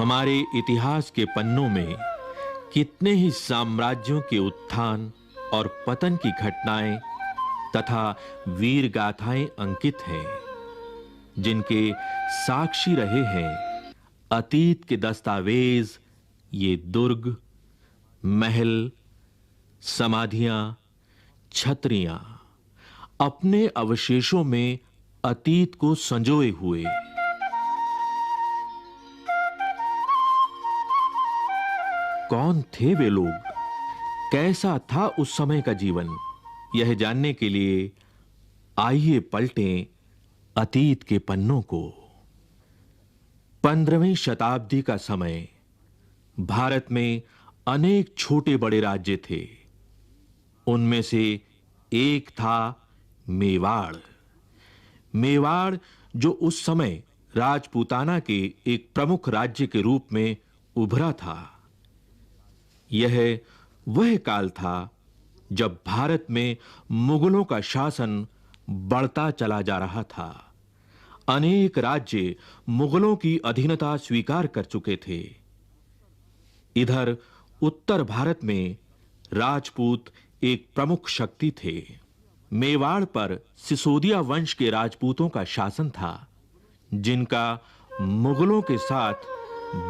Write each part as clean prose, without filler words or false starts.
हमारे इतिहास के पन्नों में कितने ही साम्राज्यों के उत्थान और पतन की घटनाएं तथा वीर गाथाएं अंकित हैं, जिनके साक्षी रहे हैं अतीत के दस्तावेज, ये दुर्ग, महल, समाधियां, छतरियां, अपने अवशेषों में अतीत को संजोए हुए। कौन थे वे लोग? कैसा था उस समय का जीवन? यह जानने के लिए आइए पलटें अतीत के पन्नों को। 15वीं शताब्दी का समय। भारत में अनेक छोटे बड़े राज्य थे। उनमें से एक था मेवाड़। मेवाड़, जो उस समय राजपूताना के एक प्रमुख राज्य के रूप में उभरा था। यह वह काल था जब भारत में मुगलों का शासन बढ़ता चला जा रहा था। अनेक राज्य मुगलों की अधीनता स्वीकार कर चुके थे। इधर उत्तर भारत में राजपूत एक प्रमुख शक्ति थे। मेवाड़ पर सिसोदिया वंश के राजपूतों का शासन था, जिनका मुगलों के साथ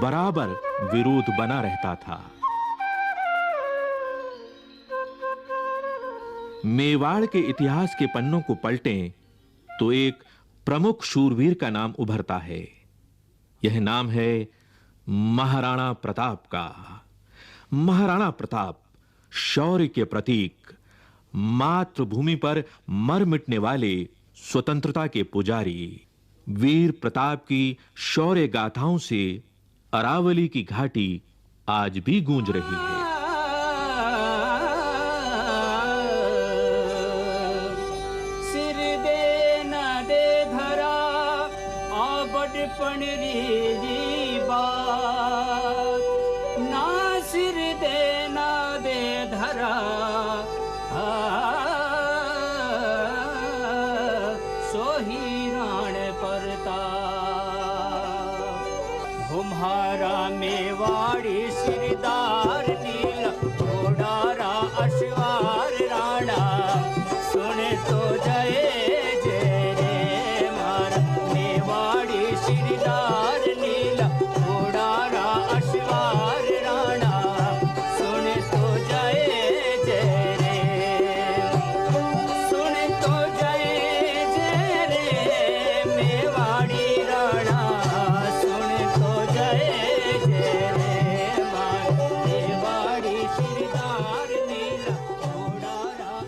बराबर विरोध बना रहता था। मेवाड़ के इतिहास के पन्नों को पलटें तो एक प्रमुख शूरवीर का नाम उभरता है। यह नाम है महाराणा प्रताप का। महाराणा प्रताप शौर्य के प्रतीक, मातृभूमि पर मर मिटने वाले स्वतंत्रता के पुजारी। वीर प्रताप की शौर्य गाथाओं से अरावली की घाटी आज भी गूंज रही है।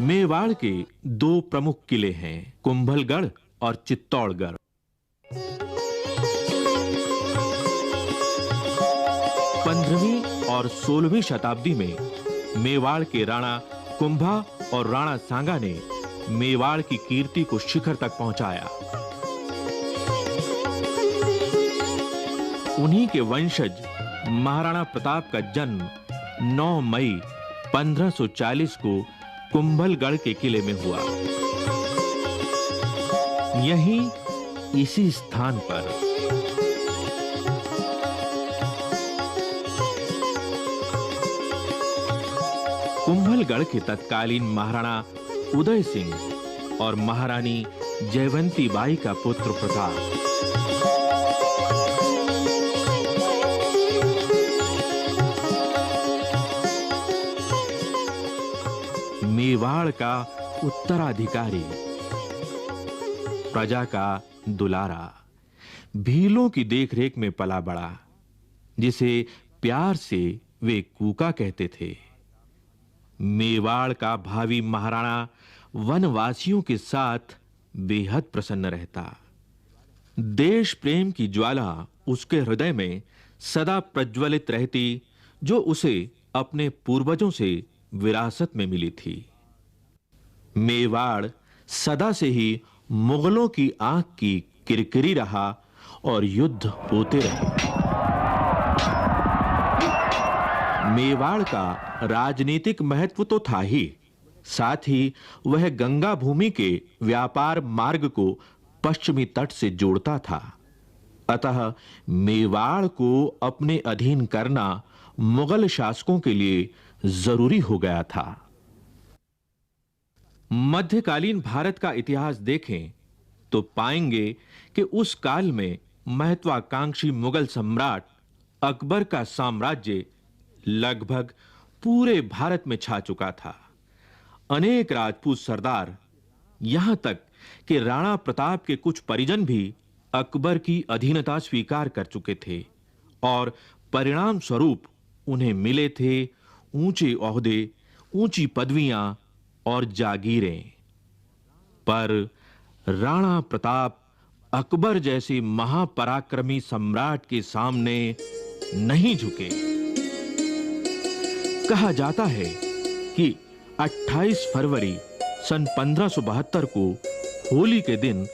मेवाड़ के दो प्रमुख किले हैं, कुंभलगढ़ और चित्तौड़गढ़। पंद्रहवीं और 16वीं शताब्दी में मेवाड़ के राणा कुंभा और राणा सांगा ने मेवाड़ की कीर्ति को शिखर तक पहुंचाया। उन्हीं के वंशज महाराणा प्रताप का जन्म 9 मई 1540 को कुंभलगढ़ के किले में हुआ। यहीं इसी स्थान पर कुंभलगढ़ के तत्कालीन महाराणा उदय सिंह और महारानी जयवंती बाई का पुत्र प्रताप मेवाड़ का उत्तराधिकारी, प्रजा का दुलारा, भीलों की देखरेख में पला बड़ा, जिसे प्यार से वे कूका कहते थे। मेवाड़ का भावी महाराणा वनवासियों के साथ बेहद प्रसन्न रहता। देश प्रेम की ज्वाला उसके हृदय में सदा प्रज्वलित रहती, जो उसे अपने पूर्वजों से विरासत में मिली थी। मेवाड़ सदा से ही मुगलों की आंख की किरकिरी रहा और युद्ध होते रहे। मेवाड़ का राजनीतिक महत्व तो था ही, साथ ही वह गंगा भूमि के व्यापार मार्ग को पश्चिमी तट से जोड़ता था। अतः मेवाड़ को अपने अधीन करना मुगल शासकों के लिए जरूरी हो गया था। मध्यकालीन भारत का इतिहास देखें तो पाएंगे कि उस काल में महत्वाकांक्षी मुगल सम्राट अकबर का साम्राज्य लगभग पूरे भारत में छा चुका था। अनेक राजपूत सरदार, यहां तक कि राणा प्रताप के कुछ परिजन भी अकबर की अधीनता स्वीकार कर चुके थे और परिणाम स्वरूप उन्हें मिले थे ऊंचे ओहदे, ऊंची पदवियां और जागीरें। पर राणा प्रताप अकबर जैसे महापराक्रमी सम्राट के सामने नहीं झुके। कहा जाता है कि 28 फरवरी सन 1572 को होली के दिन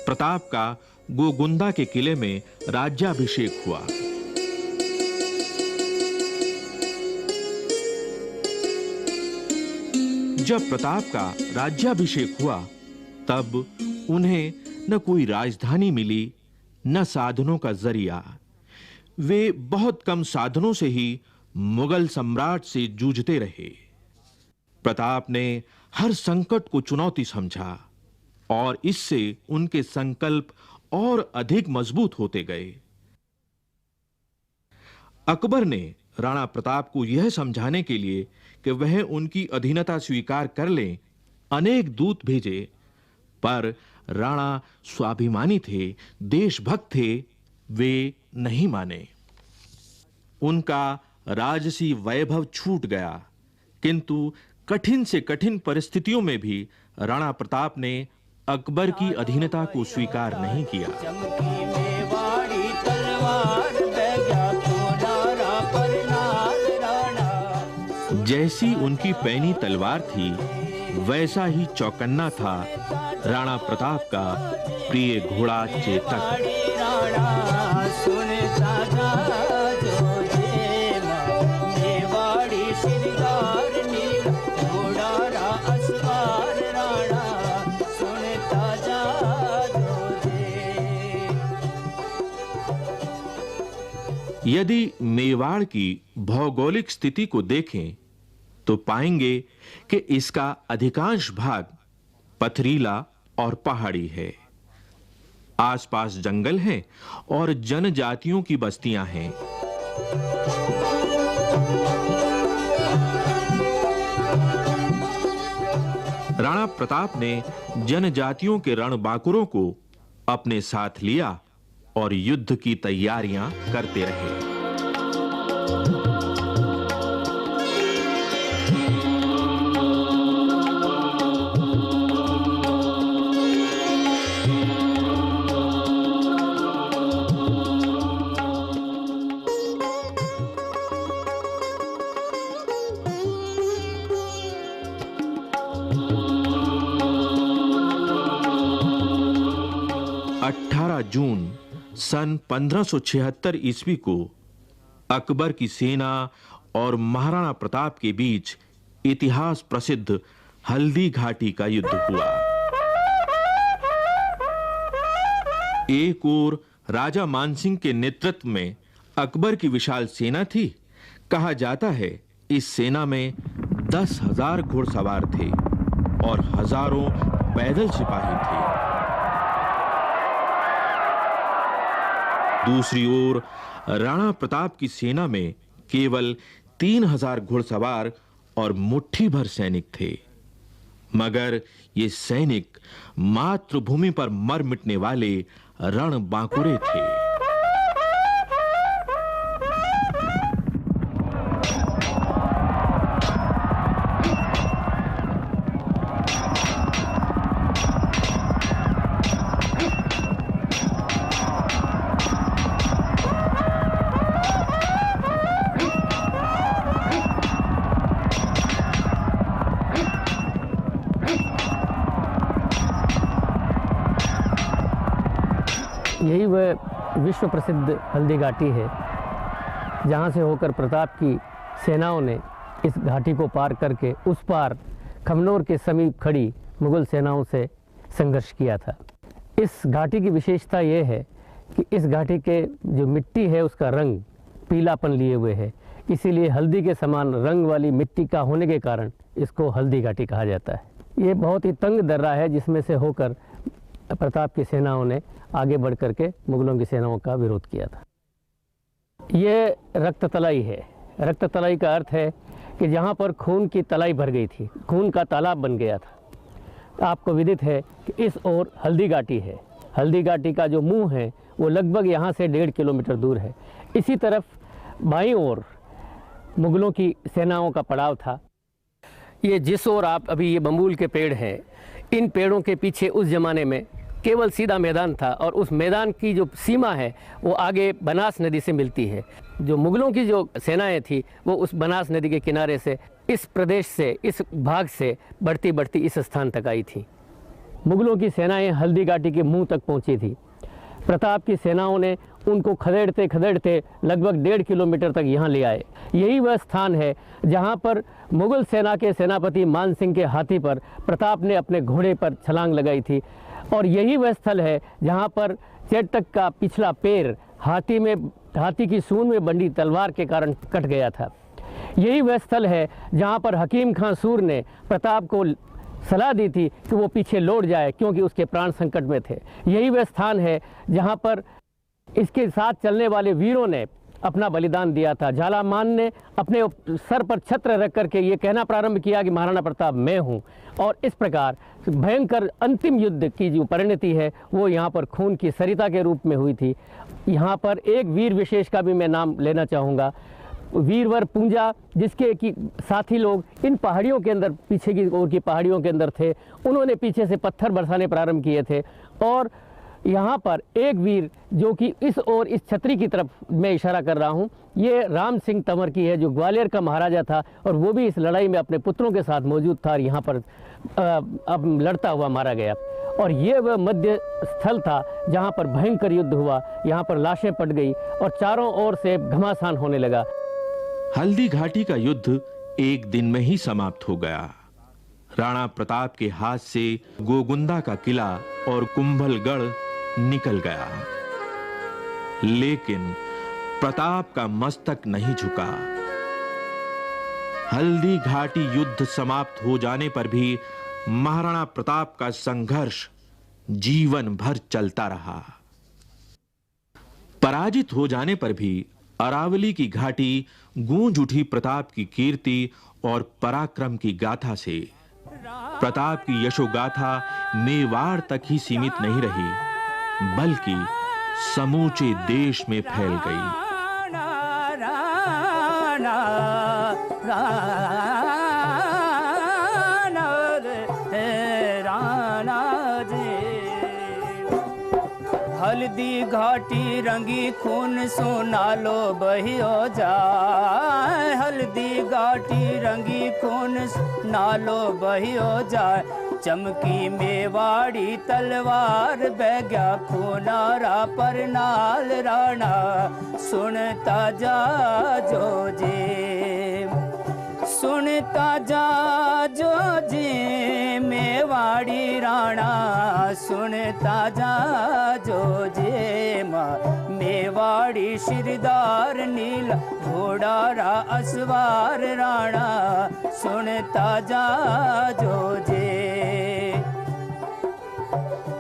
प्रताप का गोगुंदा के किले में राज्याभिषेक हुआ। जब प्रताप का राज्याभिषेक हुआ तब उन्हें न कोई राजधानी मिली, न साधनों का जरिया। वे बहुत कम साधनों से ही मुगल सम्राट से जूझते रहे। प्रताप ने हर संकट को चुनौती समझा और इससे उनके संकल्प और अधिक मजबूत होते गए। अकबर ने राणा प्रताप को यह समझाने के लिए कि वह उनकी अधीनता स्वीकार कर लें, अनेक दूत भेजे, पर राणा स्वाभिमानी थे, देशभक्त थे, वे नहीं माने। उनका राजसी वैभव छूट गया, किंतु कठिन से कठिन परिस्थितियों में भी राणा प्रताप ने अकबर की अधीनता को स्वीकार नहीं किया। जैसी उनकी पैनी तलवार थी, वैसा ही चौकन्ना था राणा प्रताप का प्रिय घोड़ा चेतक। यदि मेवाड़ की भौगोलिक स्थिति को देखें तो पाएंगे कि इसका अधिकांश भाग पथरीला और पहाड़ी है। आसपास जंगल हैं और जनजातियों की बस्तियां हैं। राणा प्रताप ने जनजातियों के रणबांकुरों को अपने साथ लिया और युद्ध की तैयारियां करते रहे। जून सन 1576 ईस्वी को अकबर की सेना और महाराणा प्रताप के बीच इतिहास प्रसिद्ध हल्दी घाटी का युद्ध हुआ। एक ओर राजा मानसिंह के नेतृत्व में अकबर की विशाल सेना थी। कहा जाता है इस सेना में 10,000 घुड़सवार थे और हजारों पैदल सिपाही थे। दूसरी ओर राणा प्रताप की सेना में केवल 3,000 घुड़सवार और मुट्ठी भर सैनिक थे, मगर ये सैनिक मातृभूमि पर मर मिटने वाले रणबांकुरे थे। यही वह विश्व प्रसिद्ध हल्दी घाटी है जहाँ से होकर प्रताप की सेनाओं ने इस घाटी को पार करके उस पार खमनोर के समीप खड़ी मुगल सेनाओं से संघर्ष किया था। इस घाटी की विशेषता यह है कि इस घाटी के जो मिट्टी है उसका रंग पीलापन लिए हुए है, इसीलिए हल्दी के समान रंग वाली मिट्टी का होने के कारण इसको हल्दी घाटी कहा जाता है। ये बहुत ही तंग दर्रा है जिसमें से होकर प्रताप की सेनाओं ने आगे बढ़ कर के मुगलों की सेनाओं का विरोध किया था। ये रक्त तलाई है। रक्त तलाई का अर्थ है कि जहाँ पर खून की तलाई भर गई थी, खून का तालाब बन गया था। आपको विदित है कि इस ओर हल्दी घाटी है। हल्दी घाटी का जो मुंह है वो लगभग यहाँ से 1.5 किलोमीटर दूर है। इसी तरफ बाईं ओर मुगलों की सेनाओं का पड़ाव था। ये जिस ओर आप अभी ये बम्बूल के पेड़ हैं, इन पेड़ों के पीछे उस ज़माने में केवल सीधा मैदान था और उस मैदान की जो सीमा है वो आगे बनास नदी से मिलती है। जो मुगलों की जो सेनाएं थी वो उस बनास नदी के किनारे से इस प्रदेश से, इस भाग से बढ़ती बढ़ती इस स्थान तक आई थी। मुगलों की सेनाएं हल्दी घाटी के मुंह तक पहुंची थी। प्रताप की सेनाओं ने उनको खदेड़ते खदेड़ते लगभग 1.5 किलोमीटर तक यहाँ ले आए। यही वह स्थान है जहाँ पर मुगल सेना के सेनापति मान सिंह के हाथी पर प्रताप ने अपने घोड़े पर छलांग लगाई थी, और यही वह स्थल है जहाँ पर चेटक का पिछला पैर हाथी की सूंड में बंधी तलवार के कारण कट गया था। यही वह स्थल है जहाँ पर हकीम खां सूर ने प्रताप को सलाह दी थी कि वो पीछे लौट जाए क्योंकि उसके प्राण संकट में थे। यही वह स्थान है जहाँ पर इसके साथ चलने वाले वीरों ने अपना बलिदान दिया था। झालामान ने अपने सर पर छत्र रख करके ये कहना प्रारंभ किया कि महाराणा प्रताप मैं हूँ, और इस प्रकार भयंकर अंतिम युद्ध की जो परिणति है वो यहाँ पर खून की सरिता के रूप में हुई थी। यहाँ पर एक वीर विशेष का भी मैं नाम लेना चाहूँगा, वीरवर पूंजा, जिसके कि साथी लोग इन पहाड़ियों के अंदर, पीछे की ओर की पहाड़ियों के अंदर थे। उन्होंने पीछे से पत्थर बरसाने प्रारंभ किए थे, और यहाँ पर एक वीर जो कि इस ओर इस छतरी की तरफ मैं इशारा कर रहा हूँ, ये राम सिंह तंवर की है, जो ग्वालियर का महाराजा था, और वो भी इस लड़ाई में अपने पुत्रों के साथ मौजूद था और यहाँ पर अब लड़ता हुआ मारा गया। और ये वह मध्य स्थल था जहाँ पर भयंकर युद्ध हुआ। यहाँ पर लाशें पड़ गई और चारों ओर से घमासान होने लगा। हल्दी घाटी का युद्ध एक दिन में ही समाप्त हो गया। राणा प्रताप के हाथ से गोगुंदा का किला और कुंभलगढ़ निकल गया, लेकिन प्रताप का मस्तक नहीं झुका। हल्दी घाटी युद्ध समाप्त हो जाने पर भी महाराणा प्रताप का संघर्ष जीवन भर चलता रहा। पराजित हो जाने पर भी अरावली की घाटी गूंज उठी प्रताप की कीर्ति और पराक्रम की गाथा से। प्रताप की यशोगाथा मेवाड़ तक ही सीमित नहीं रही, बल्कि समूचे देश में फैल गई। हल्दी घाटी रंगी खून सोनालो बहियो जाए, हल्दी घाटी रंगी खून नालो बहियो जाए। चमकी मेवाड़ी तलवार बहग्या खूनारा पर नाल राणा सुनता जा जो जे, सुनता जा जो जे मेवाड़ी राणा सुनता जा जो जे। मेवाड़ी शिरदार नील घोड़ारा असवार राणा सुनता जा जो जे।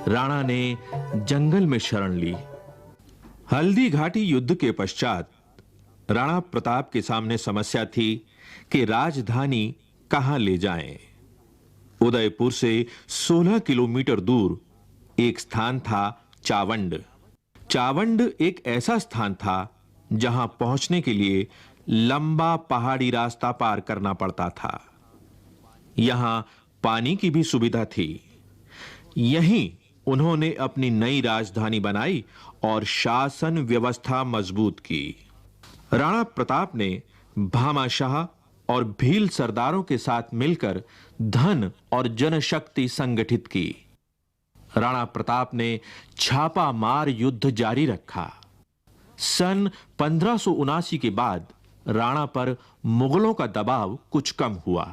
राणा ने जंगल में शरण ली। हल्दी घाटी युद्ध के पश्चात राणा प्रताप के सामने समस्या थी कि राजधानी कहां ले जाएं। उदयपुर से 16 किलोमीटर दूर एक स्थान था चावंड। चावंड एक ऐसा स्थान था जहां पहुंचने के लिए लंबा पहाड़ी रास्ता पार करना पड़ता था। यहां पानी की भी सुविधा थी। यहीं उन्होंने अपनी नई राजधानी बनाई और शासन व्यवस्था मजबूत की। राणा प्रताप ने भामाशाह और भील सरदारों के साथ मिलकर धन और जनशक्ति संगठित की। राणा प्रताप ने छापा मार युद्ध जारी रखा। सन 1579 के बाद राणा पर मुगलों का दबाव कुछ कम हुआ,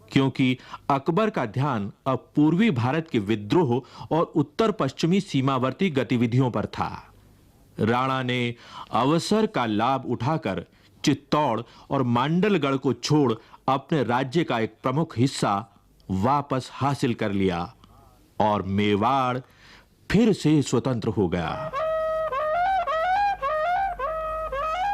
क्योंकि अकबर का ध्यान अब पूर्वी भारत के विद्रोह और उत्तर पश्चिमी सीमावर्ती गतिविधियों पर था। राणा ने अवसर का लाभ उठाकर चित्तौड़ और मांडलगढ़ को छोड़ अपने राज्य का एक प्रमुख हिस्सा वापस हासिल कर लिया और मेवाड़ फिर से स्वतंत्र हो गया।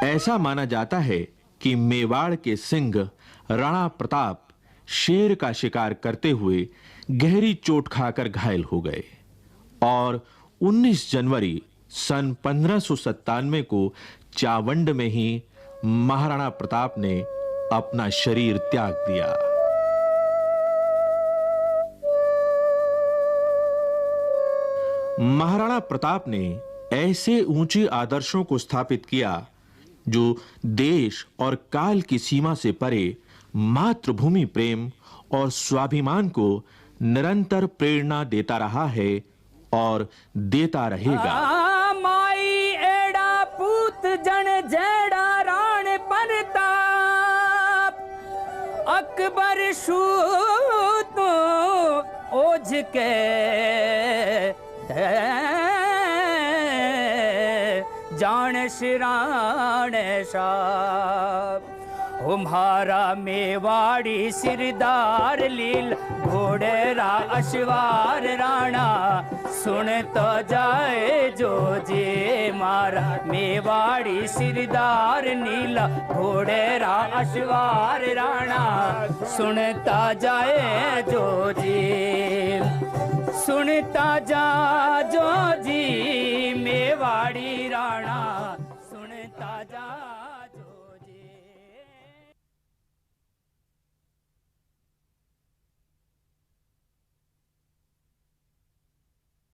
ऐसा माना जाता है कि मेवाड़ के सिंह राणा प्रताप शेर का शिकार करते हुए गहरी चोट खाकर घायल हो गए और 19 जनवरी सन 1597 को चावंड में ही महाराणा प्रताप ने अपना शरीर त्याग दिया। महाराणा प्रताप ने ऐसे ऊंचे आदर्शों को स्थापित किया जो देश और काल की सीमा से परे मातृभूमि प्रेम और स्वाभिमान को निरंतर प्रेरणा देता रहा है और देता रहेगा। माई एड़ा पूत जन जेड़ा राण प्रताप अकबर शूत ओझ के जान शिराण साहब हमारा मेवाड़ी सिरदार लील घोड़ेरा अश्वार राणा सुन तो जाए जो जे मारा मेवाड़ी सिरदार नीला घोड़ेरा अश्वार राणा सुनता जाए जो जी सुनता जा जो जी